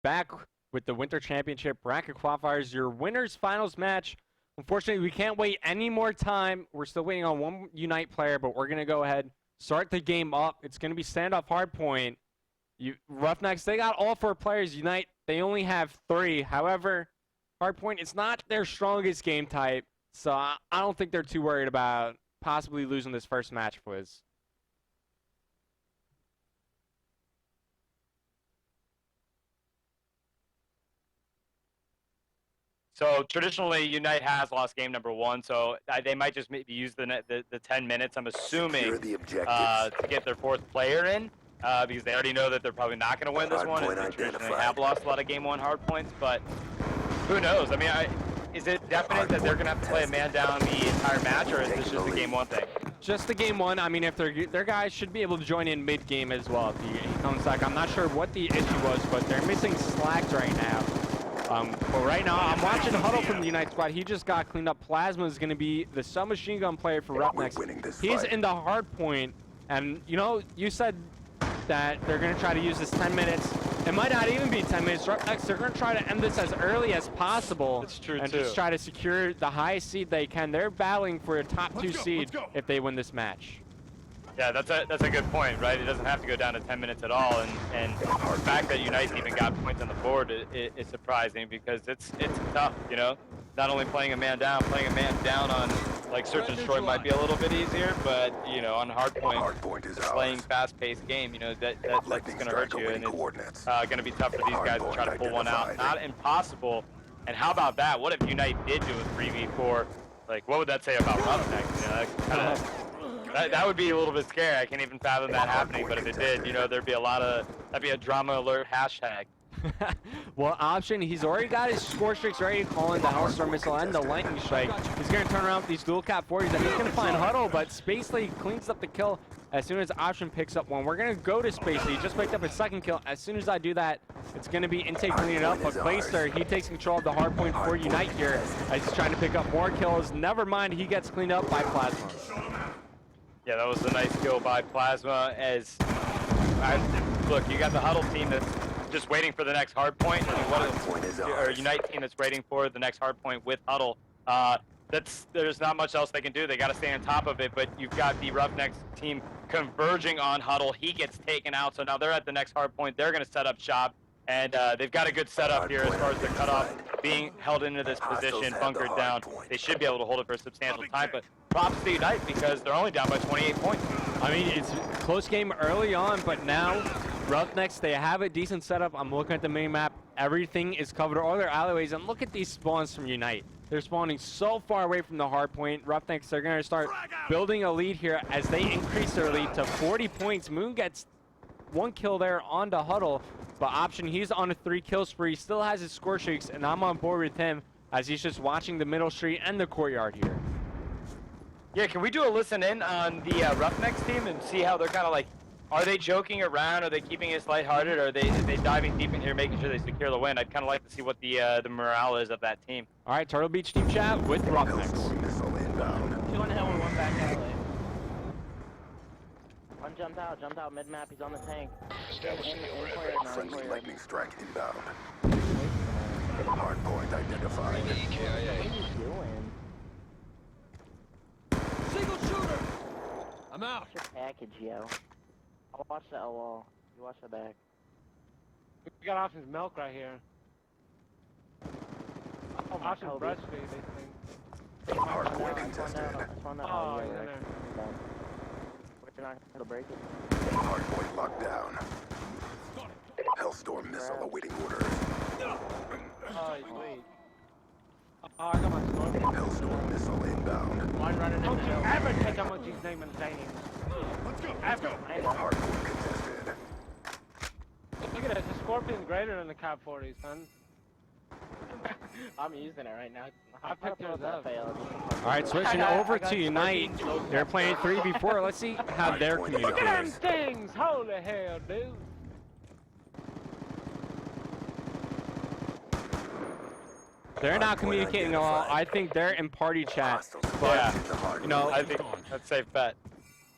back with the Winter Championship bracket qualifiers. Your winners finals match. Unfortunately, we can't wait any more time. We're still waiting on one Unite player, but we're going to go ahead, start the game up. It's going to be standoff hardpoint. Roughnecks, they got all 4 players. Unite, they only have 3. However, hardpoint, it's not their strongest game type, so I don't think they're too worried about possibly losing this first match, Fwiz. So traditionally, Unite has lost game number 1, so they might just maybe use the 10 minutes, I'm assuming, to get their 4th player in, because they already know that they're probably not going to win this one, and they traditionally have lost a lot of game 1 hard points, but who knows? I mean, is it definite that they're going to have to play a man down the entire match, or is this just a game 1 thing? Just the game 1. I mean, if their guys should be able to join in mid-game as well if he comes back. I'm not sure what the issue was, but they're missing slacks right now. But right now, I'm watching Huddle from the Unite squad. He just got cleaned up. Plasma is going to be the submachine gun player for Roughnecks. He's in the hard point, and you know, you said that they're going to try to use this 10 minutes. It might not even be 10 minutes. Roughnecks, they're going to try to end this as early as possible. That's true, and too. just try to secure the highest seed they can. They're battling for a top 2 seed if they win this match. Yeah, that's a good point, right? It doesn't have to go down to 10 minutes at all, and the fact that Unite's even got points on the board is surprising because it's tough, you know? Not only playing a man down on like Search and Destroy might be a little bit easier, but you know, on hardpoint playing fast-paced game, you know, that's going to hurt you, and it's going to be tough for these guys to try to pull one out. Not impossible. And how about that? What if Unite did do a 3v4? Like, what would that say about Roughnecks? You know, that would be a little bit scary. I can't even fathom that happening, but if it did, you know, that'd be a drama alert hashtag. Well, Option, he's already got his score streaks ready to call in the Hellstorm Missile and the Lightning Strike. He's going to turn around with these dual cap 40s, and he's going to find Huddle, but Spacely cleans up the kill as soon as Option picks up one. We're going to go to Spacely. He just picked up his 2nd kill. As soon as I do that, it's going to be Intake cleaning it up, but Clayster, he takes control of the hard point for Unite here as he's trying to pick up more kills. Never mind, he gets cleaned up by Plasma. Yeah, that was a nice kill by Plasma. Look, you got the Huddle team that's just waiting for the next hard point, or Unite team that's waiting for the next hard point with Huddle. There's not much else they can do. They got to stay on top of it, but you've got the Roughnecks team converging on Huddle. He gets taken out, so now they're at the next hard point. They're going to set up shop, and they've got a good setup here as far as their cutoff being held into this position, bunkered down. They should be able to hold it for a substantial time, but props to Unite because they're only down by 28 points. I mean, it's a close game early on, but now Roughnecks, they have a decent setup. I'm looking at the mini-map. Everything is covered, all their alleyways, and look at these spawns from Unite. They're spawning so far away from the hard point. Roughnecks, they're going to start building a lead here as they increase their lead to 40 points. Moon gets 1 kill there on the Huddle, but Option, he's on a 3-kill spree, still has his score streaks, and I'm on board with him as he's just watching the middle street and the courtyard here. Yeah, can we do a listen in on the Roughnecks team and see how they're kind of like, are they joking around? Are they keeping it lighthearted? Or are they diving deep in here, making sure they secure the win? I'd kind of like to see what the morale is of that team. All right, Turtle Beach team chat with Roughnecks. 2 on the hill and 1 back alley. One jumped out mid-map, he's on the tank. Friendly lightning strike inbound. Hardpoint identified. What are you doing? Single shooter! I'm out. What's your package, yo? I'll watch that wall. You watch the back. We got Option's milk right here. Oh, Option's Kobe. breastfeed, they think. Hardpoint contested. Oh, he's in there. We're not gonna break it. Hardpoint locked down. Hellstorm missile awaiting orders. Oh, wait. Oh, I got my storm. Hellstorm missile inbound. One running Don't you ever take Emoji's name and name. Let's go. Ever. Hardpoint contested. Look at that. The Scorpion's greater than the Cap 40, son. I'm using it right now. I picked yours up. All right, switching over to Unite. They're playing 3v4. Let's see how they're Look at them communicating. things! Holy hell, dude! They're not communicating at all. I think they're in party chat. But, Yeah, you know, I think that's a safe bet.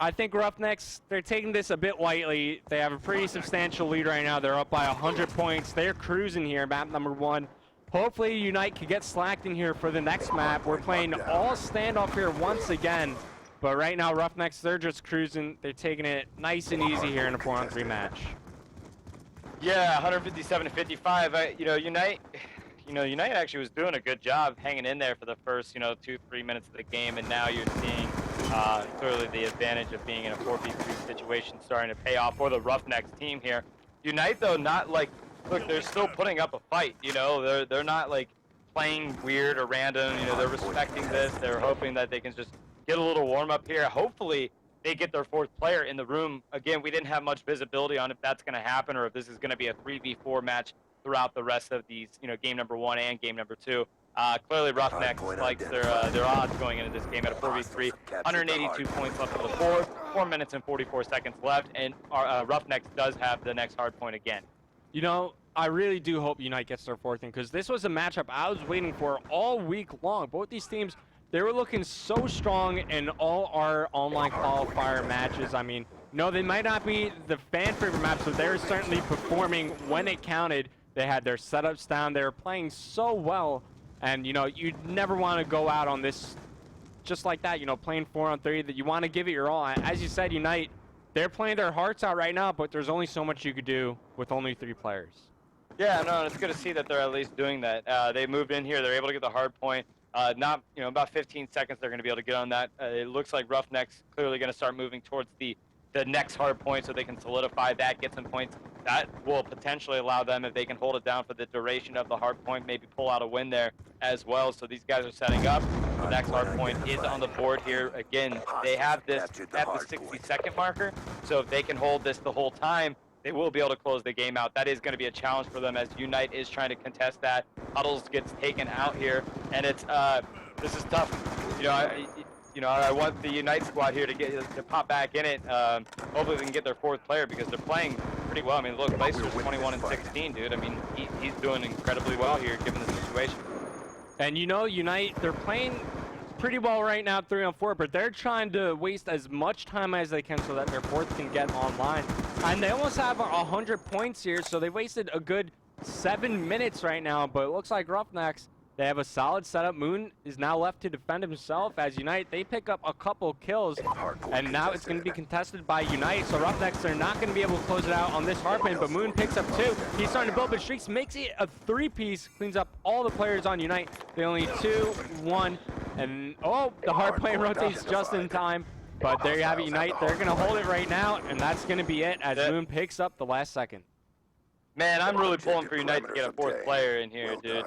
I think Roughnecks, they're taking this a bit lightly. They have a pretty substantial lead right now. They're up by 100 points. They're cruising here, map number 1. Hopefully Unite can get slacked in here for the next map. We're playing all standoff here once again. But right now, Roughnecks, they're just cruising. They're taking it nice and easy here in a 4-on-3 match. Yeah, 157 to 55. Unite actually was doing a good job hanging in there for the first, 2-3 minutes of the game, and now you're seeing clearly the advantage of being in a 4v3 situation starting to pay off for the Roughnecks team here. Unite, though, not like, look, they're still putting up a fight, they're not like playing weird or random, they're respecting this. They're hoping that they can just get a little warm up here. Hopefully they get their 4th player in the room. Again, we didn't have much visibility on if that's going to happen or if this is going to be a 3v4 match throughout the rest of these, game number 1 and game number 2. Clearly Roughnecks likes their odds going into this game at a 4v3. 182 points left on the board, 4 minutes and 44 seconds left, and Roughnecks does have the next hard point again. I really do hope Unite gets their 4th in, because this was a matchup I was waiting for all week long. Both these teams, they were looking so strong in all our online qualifier matches. I mean, no, they might not be the fan favorite maps, but they're certainly performing when it counted. They had their setups down. They were playing so well. And, you'd never want to go out on this just like that, playing 4-on-3, that you want to give it your all. As you said, Unite, they're playing their hearts out right now, but there's only so much you could do with only 3 players. Yeah, no, it's good to see that they're at least doing that. They moved in here. They're able to get the hard point. About 15 seconds they're going to be able to get on that. It looks like Roughnecks clearly going to start moving towards the next hard point so they can solidify that, get some points. That will potentially allow them, if they can hold it down for the duration of the hard point, maybe pull out a win there as well. So these guys are setting up. The next hard point is on the board here. Again, they have this at the 60-second marker. So if they can hold this the whole time, they will be able to close the game out. That is going to be a challenge for them as Unite is trying to contest that. Huddles gets taken out here, and it's this is tough. I want the Unite squad here to pop back in it. Hopefully they can get their 4th player because they're playing pretty well. I mean, look, Leicester's 21 and 16, dude. I mean, he's doing incredibly well here given the situation. And Unite, they're playing pretty well right now, 3-on-4, but they're trying to waste as much time as they can so that their 4th can get online. And they almost have 100 points here, so they wasted a good 7 minutes right now, but it looks like Roughnecks, they have a solid setup. Moon is now left to defend himself as Unite, they pick up a couple kills, and now it's going to be contested by Unite, so Roughnecks are not going to be able to close it out on this hardpoint, but Moon picks up 2. He's starting to build big streaks, makes it a 3-piece, cleans up all the players on Unite. They only 2-1, and the hardpoint rotates just in time. But there you have it, Unite. They're going to hold it right now, and that's going to be it as Moon picks up the last second. Man, I'm really pulling for Unite to get a 4th player in here, dude.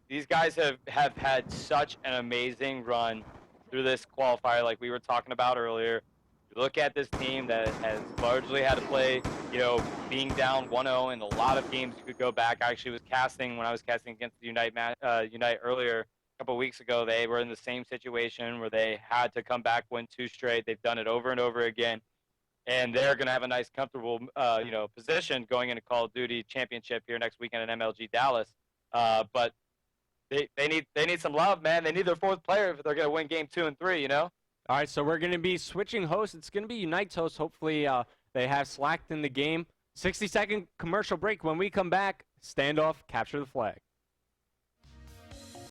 These guys have had such an amazing run through this qualifier like we were talking about earlier. You look at this team that has largely had to play, being down 1-0 in a lot of games you could go back. I actually was casting when I was casting against the Unite earlier. A couple weeks ago, they were in the same situation where they had to come back, win 2 straight. They've done it over and over again, and they're going to have a nice, comfortable, position going into Call of Duty Championship here next weekend in MLG Dallas. But they need some love, man. They need their 4th player if they're going to win game 2 and 3. All right, so we're going to be switching hosts. It's going to be Unite's host. Hopefully, they have slacked in the game. 60-second commercial break. When we come back, standoff, capture the flag.